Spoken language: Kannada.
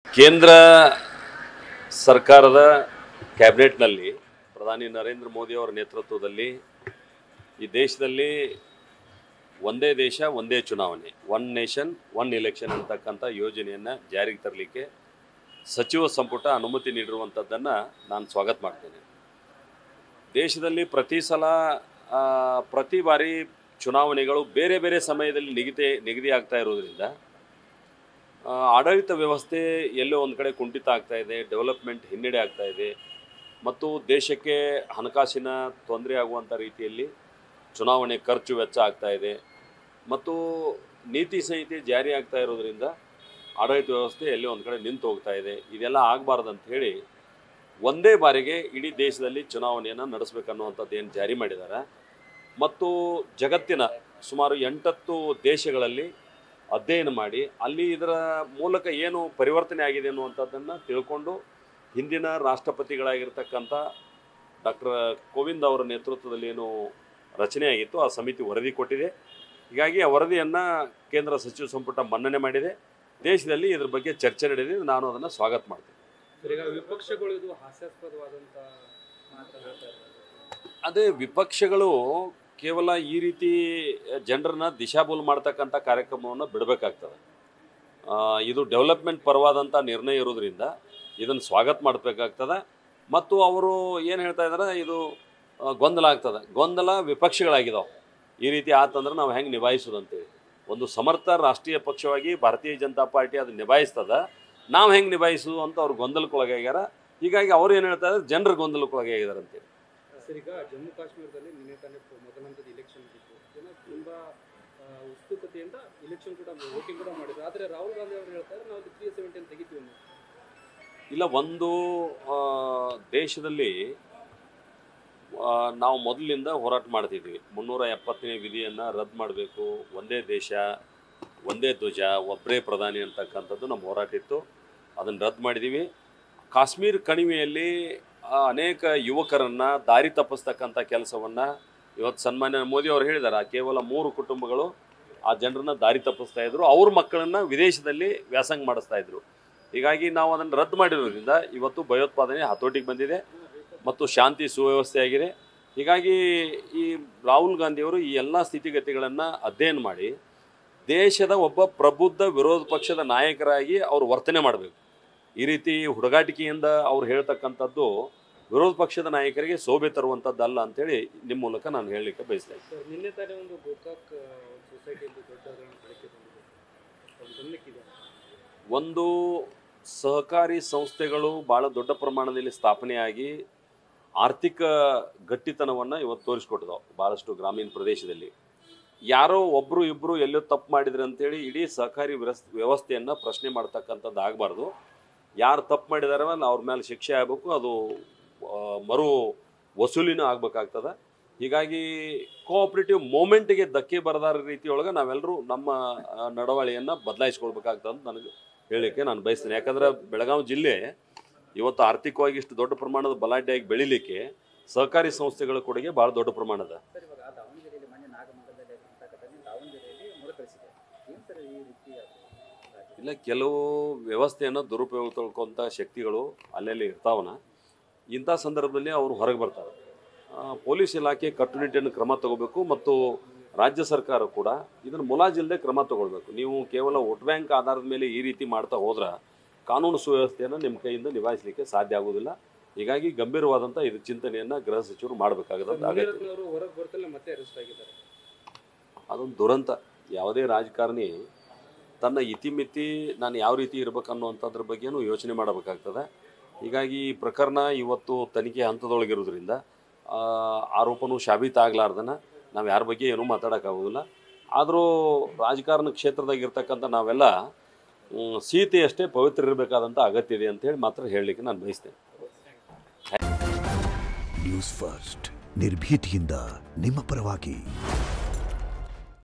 ಕೇಂದ್ರ ಸರ್ಕಾರದ ಕ್ಯಾಬಿನೆಟ್ನಲ್ಲಿ ಪ್ರಧಾನಿ ನರೇಂದ್ರ ಮೋದಿ ಅವರ ನೇತೃತ್ವದಲ್ಲಿ ಈ ದೇಶದಲ್ಲಿ ಒಂದೇ ದೇಶ ಒಂದೇ ಚುನಾವಣೆ, ಒನ್ ನೇಷನ್ ಒನ್ ಎಲೆಕ್ಷನ್ ಅಂತಕ್ಕಂಥ ಯೋಜನೆಯನ್ನು ಜಾರಿಗೆ ತರಲಿಕ್ಕೆ ಸಚಿವ ಸಂಪುಟ ಅನುಮತಿ ನೀಡಿರುವಂಥದ್ದನ್ನು ನಾನು ಸ್ವಾಗತ ಮಾಡ್ತೇನೆ. ದೇಶದಲ್ಲಿ ಪ್ರತಿ ಬಾರಿ ಚುನಾವಣೆಗಳು ಬೇರೆ ಬೇರೆ ಸಮಯದಲ್ಲಿ ನಿಗದಿ ಆಗ್ತಾ ಇರೋದ್ರಿಂದ ಆಡಳಿತ ವ್ಯವಸ್ಥೆ ಎಲ್ಲೋ ಒಂದು ಕಡೆ ಕುಂಠಿತ ಆಗ್ತಾ ಇದೆ, ಡೆವಲಪ್ಮೆಂಟ್ ಹಿನ್ನಡೆ ಆಗ್ತಾ ಇದೆ ಮತ್ತು ದೇಶಕ್ಕೆ ಹಣಕಾಸಿನ ತೊಂದರೆ ಆಗುವಂಥ ರೀತಿಯಲ್ಲಿ ಚುನಾವಣೆ ಖರ್ಚು ವೆಚ್ಚ ಆಗ್ತಾ ಇದೆ ಮತ್ತು ನೀತಿ ಸಂಹಿತೆ ಜಾರಿ ಆಗ್ತಾ ಇರೋದ್ರಿಂದ ಆಡಳಿತ ವ್ಯವಸ್ಥೆ ಎಲ್ಲೋ ಒಂದು ಕಡೆ ನಿಂತು ಹೋಗ್ತಾ ಇದೆ. ಇದೆಲ್ಲ ಆಗಬಾರ್ದಂತ ಹೇಳಿ ಒಂದೇ ಬಾರಿಗೆ ಇಡೀ ದೇಶದಲ್ಲಿ ಚುನಾವಣೆಯನ್ನು ನಡೆಸಬೇಕನ್ನುವಂಥದ್ದು ಏನು ಜಾರಿ ಮಾಡಿದ್ದಾರೆ ಮತ್ತು ಜಗತ್ತಿನ ಸುಮಾರು 8 ದೇಶಗಳಲ್ಲಿ ಅಧ್ಯಯನ ಮಾಡಿ ಅಲ್ಲಿ ಇದರ ಮೂಲಕ ಏನು ಪರಿವರ್ತನೆ ಆಗಿದೆ ಅನ್ನುವಂಥದ್ದನ್ನು ತಿಳ್ಕೊಂಡು ಹಿಂದಿನ ರಾಷ್ಟ್ರಪತಿಗಳಾಗಿರ್ತಕ್ಕಂಥ ಡಾಕ್ಟರ್ ಕೋವಿಂದ್ ಅವರ ನೇತೃತ್ವದಲ್ಲಿ ಏನು ರಚನೆ ಆಗಿತ್ತು ಆ ಸಮಿತಿ ವರದಿ ಕೊಟ್ಟಿದೆ. ಹೀಗಾಗಿ ಆ ವರದಿಯನ್ನು ಕೇಂದ್ರ ಸಚಿವ ಸಂಪುಟ ಮನ್ನಣೆ ಮಾಡಿದೆ. ದೇಶದಲ್ಲಿ ಇದ್ರ ಬಗ್ಗೆ ಚರ್ಚೆ ನಡೆದಿದೆ. ನಾನು ಅದನ್ನು ಸ್ವಾಗತ ಮಾಡ್ತೇನೆ. ವಿಪಕ್ಷಗಳು ಇದು ಹಾಸ್ಯಾಸ್ಪದವಾದಂಥ ಅದೇ ವಿಪಕ್ಷಗಳು ಕೇವಲ ಈ ರೀತಿ ಜನರನ್ನ ದಿಶಾಭೂಲ್ ಮಾಡ್ತಕ್ಕಂಥ ಕಾರ್ಯಕ್ರಮವನ್ನು ಬಿಡಬೇಕಾಗ್ತದೆ. ಇದು ಡೆವಲಪ್ಮೆಂಟ್ ಪರವಾದಂಥ ನಿರ್ಣಯ ಇರೋದ್ರಿಂದ ಇದನ್ನು ಸ್ವಾಗತ ಮಾಡಬೇಕಾಗ್ತದೆ. ಮತ್ತು ಅವರು ಏನು ಹೇಳ್ತಾ ಇದ್ದಾರೆ, ಇದು ಗೊಂದಲ ಆಗ್ತದೆ. ಗೊಂದಲ ವಿಪಕ್ಷಗಳಾಗಿದ್ದಾವೆ. ಈ ರೀತಿ ಆತಂದ್ರೆ ನಾವು ಹೆಂಗೆ ನಿಭಾಯಿಸೋದು ಅಂತೇಳಿ ಒಂದು ಸಮರ್ಥ ರಾಷ್ಟ್ರೀಯ ಪಕ್ಷವಾಗಿ ಭಾರತೀಯ ಜನತಾ ಪಾರ್ಟಿ ಅದನ್ನು ನಿಭಾಯಿಸ್ತದೆ. ನಾವು ಹೆಂಗೆ ನಿಭಾಯಿಸೋದು ಅಂತ ಅವ್ರು ಗೊಂದಲಕ್ಕೊಳಗಾಗ್ಯಾರ. ಹೀಗಾಗಿ ಅವ್ರು ಏನು ಹೇಳ್ತಾ ಇದ್ದಾರೆ, ಜನರು ಗೊಂದಲಕ್ಕೊಳಗಾಗಿದ್ದಾರೆ ಅಂತೇಳಿ. ಸರ್, ಈಗ ಜಮ್ಮು ಕಾಶ್ಮೀರದಲ್ಲಿ ನಿನ್ನೆ ತಾನೇ ಮೊದಲ ಹಂತದ ಇಲೆಕ್ಷನ್ ಇತ್ತು. ಜನ ತುಂಬ ಉತ್ಸುಕತೆಯಿಂದ ಇಲೆಕ್ಷನ್ ಕೂಡ ವೋಟಿಂಗ್ ಕೂಡ ಮಾಡಿದ್ರು. ಆದರೆ ರಾಹುಲ್ ಗಾಂಧಿ ಅವರು ಹೇಳ್ತಾರೆ ನಾವು 370 ತೆಗಿತೀವಿ ಅನ್ನೋ. ಇಲ್ಲ, ಒಂದು ದೇಶದಲ್ಲಿ ನಾವು ಮೊದಲಿಂದ ಹೋರಾಟ ಮಾಡ್ತಿದ್ವಿ. 370ನೇ ವಿಧಿಯನ್ನು ರದ್ದು ಮಾಡಬೇಕು, ಒಂದೇ ದೇಶ ಒಂದೇ ಧ್ವಜ ಒಬ್ಬರೇ ಪ್ರಧಾನಿ ಅಂತಕ್ಕಂಥದ್ದು ನಮ್ಮ ಹೋರಾಟ ಇತ್ತು. ಅದನ್ನು ರದ್ದು ಮಾಡಿದ್ದೀವಿ. ಕಾಶ್ಮೀರ ಕಣಿವೆಯಲ್ಲಿ ಅನೇಕ ಯುವಕರನ್ನು ದಾರಿ ತಪ್ಪಿಸ್ತಕ್ಕಂಥ ಕೆಲಸವನ್ನು ಇವತ್ತು ಸನ್ಮಾನ್ಯ ಮೋದಿ ಅವರು ಹೇಳಿದ್ದಾರೆ. ಕೇವಲ 3 ಕುಟುಂಬಗಳು ಆ ಜನರನ್ನು ದಾರಿ ತಪ್ಪಿಸ್ತಾ ಇದ್ರು, ಅವ್ರ ಮಕ್ಕಳನ್ನು ವಿದೇಶದಲ್ಲಿ ವ್ಯಾಸಂಗ ಮಾಡಿಸ್ತಾ ಇದ್ರು. ಹೀಗಾಗಿ ನಾವು ಅದನ್ನು ರದ್ದು ಮಾಡಿರೋದ್ರಿಂದ ಇವತ್ತು ಭಯೋತ್ಪಾದನೆ ಹತೋಟಿಗೆ ಬಂದಿದೆ ಮತ್ತು ಶಾಂತಿ ಸುವ್ಯವಸ್ಥೆ ಆಗಿದೆ. ಹೀಗಾಗಿ ಈ ರಾಹುಲ್ ಗಾಂಧಿಯವರು ಈ ಎಲ್ಲ ಸ್ಥಿತಿಗತಿಗಳನ್ನು ಅಧ್ಯಯನ ಮಾಡಿ ದೇಶದ ಒಬ್ಬ ಪ್ರಬುದ್ಧ ವಿರೋಧ ಪಕ್ಷದ ನಾಯಕರಾಗಿ ಅವರು ವರ್ತನೆ ಮಾಡಬೇಕು. ಈ ರೀತಿ ಹುಡುಗಾಟಿಕೆಯಿಂದ ಅವ್ರು ಹೇಳ್ತಕ್ಕಂಥದ್ದು ವಿರೋಧ ಪಕ್ಷದ ನಾಯಕರಿಗೆ ಶೋಭೆ ತರುವಂಥದ್ದಲ್ಲ ಅಂಥೇಳಿ ನಿಮ್ಮ ಮೂಲಕ ನಾನು ಹೇಳಲಿಕ್ಕೆ ಬಯಸ್ತಾ ಇದ್ದೀನಿ. ನಿನ್ನೆ ತಾನೇ ಒಂದು ಗೋಕಾಕ್ ಸೊಸೈಟಿಯಲ್ಲಿ ದೊಡ್ಡ ಬಳಕೆ ಬಂದಿದೆ. ಒಂದು ಸಹಕಾರಿ ಸಂಸ್ಥೆಗಳು ಭಾಳ ದೊಡ್ಡ ಪ್ರಮಾಣದಲ್ಲಿ ಸ್ಥಾಪನೆಯಾಗಿ ಆರ್ಥಿಕ ಗಟ್ಟಿತನವನ್ನು ಇವತ್ತು ತೋರಿಸ್ಕೊಟ್ಟಿದ್ದಾವೆ ಭಾಳಷ್ಟು ಗ್ರಾಮೀಣ ಪ್ರದೇಶದಲ್ಲಿ. ಯಾರೋ ಒಬ್ಬರು ಇಬ್ಬರು ಎಲ್ಲೋ ತಪ್ಪು ಮಾಡಿದ್ರೆ ಅಂಥೇಳಿ ಇಡೀ ಸಹಕಾರಿ ವ್ಯವಸ್ಥೆಯನ್ನು ಪ್ರಶ್ನೆ ಮಾಡ್ತಕ್ಕಂಥದ್ದು ಆಗಬಾರ್ದು. ಯಾರು ತಪ್ಪು ಮಾಡಿದಾರಲ್ಲ ಅವ್ರ ಮೇಲೆ ಶಿಕ್ಷೆ ಆಗಬೇಕು, ಅದು ಮರು ವಸೂಲಿನೂ ಆಗಬೇಕಾಗ್ತದೆ. ಹೀಗಾಗಿ ಕೋಆಪ್ರೇಟಿವ್ ಮೂಮೆಂಟ್ಗೆ ಧಕ್ಕೆ ಬರದಾರ ರೀತಿಯೊಳಗೆ ನಾವೆಲ್ಲರೂ ನಮ್ಮ ನಡವಳಿಯನ್ನು ಬದಲಾಯಿಸ್ಕೊಳ್ಬೇಕಾಗ್ತದೆ ಅಂತ ನನಗೆ ಹೇಳಲಿಕ್ಕೆ ನಾನು ಬಯಸ್ತೇನೆ. ಯಾಕಂದರೆ ಬೆಳಗಾವಿ ಜಿಲ್ಲೆ ಇವತ್ತು ಆರ್ಥಿಕವಾಗಿ ಇಷ್ಟು ದೊಡ್ಡ ಪ್ರಮಾಣದ ಬಲಾಢ್ಯಾಗಿ ಬೆಳೀಲಿಕ್ಕೆ ಸಹಕಾರಿ ಸಹಕಾರಿ ಕೊಡುಗೆ ಭಾಳ ದೊಡ್ಡ ಪ್ರಮಾಣದ. ಇಲ್ಲ, ಕೆಲವು ವ್ಯವಸ್ಥೆಯನ್ನು ದುರುಪಯೋಗ ತಿಳ್ಕೊಂಥ ಶಕ್ತಿಗಳು ಅಲ್ಲೆಲ್ಲಿ ಇರ್ತಾವನ. ಇಂಥ ಸಂದರ್ಭದಲ್ಲಿ ಅವರು ಹೊರಗೆ ಬರ್ತಾರೆ. ಪೊಲೀಸ್ ಇಲಾಖೆ ಕಟ್ಟುನಿಟ್ಟಿನ ಕ್ರಮ ತಗೋಬೇಕು ಮತ್ತು ರಾಜ್ಯ ಸರ್ಕಾರ ಕೂಡ ಇದನ್ನು ಮುಲಾಜಿಲ್ಲದೆ ಕ್ರಮ ತಗೊಳ್ಬೇಕು. ನೀವು ಕೇವಲ ವೋಟ್ ಬ್ಯಾಂಕ್ ಆಧಾರದ ಮೇಲೆ ಈ ರೀತಿ ಮಾಡ್ತಾ ಹೋದ್ರೆ ಕಾನೂನು ಸುವ್ಯವಸ್ಥೆಯನ್ನು ನಿಮ್ಮ ಕೈಯಿಂದ ನಿಭಾಯಿಸಲಿಕ್ಕೆ ಸಾಧ್ಯ ಆಗೋದಿಲ್ಲ. ಹೀಗಾಗಿ ಗಂಭೀರವಾದಂಥ ಇದು ಚಿಂತನೆಯನ್ನು ಗೃಹ ಸಚಿವರು ಮಾಡಬೇಕಾಗದ ಅಗತ್ಯ. ಅದೊಂದು ದುರಂತ. ಯಾವುದೇ ರಾಜಕಾರಣಿ ತನ್ನ ಇತಿಮಿತಿ ನಾನು ಯಾವ ರೀತಿ ಇರಬೇಕನ್ನುವಂಥದ್ರ ಬಗ್ಗೆನೂ ಯೋಚನೆ ಮಾಡಬೇಕಾಗ್ತದೆ. ಹೀಗಾಗಿ ಈ ಪ್ರಕರಣ ಇವತ್ತು ತನಿಖೆ ಹಂತದೊಳಗಿರೋದ್ರಿಂದ ಆರೋಪನೂ ಸಾಬೀತಾಗಲಾರ್ದನ ನಾವು ಯಾರ ಬಗ್ಗೆ ಏನೂ ಮಾತಾಡೋಕ್ಕಾಗೋದಿಲ್ಲ. ಆದರೂ ರಾಜಕಾರಣ ಕ್ಷೇತ್ರದಾಗಿರ್ತಕ್ಕಂಥ ನಾವೆಲ್ಲ ಸೀತೆಯಷ್ಟೇ ಪವಿತ್ರ ಇರಬೇಕಾದಂಥ ಅಗತ್ಯ ಇದೆ ಅಂತೇಳಿ ಮಾತ್ರ ಹೇಳಲಿಕ್ಕೆ ನಾನು ಬಯಸ್ತೇನೆ. ನ್ಯೂಸ್ ಫಸ್ಟ್ ನಿರ್ಭೀತಿಯಿಂದ ನಿಮ್ಮ ಪರವಾಗಿ.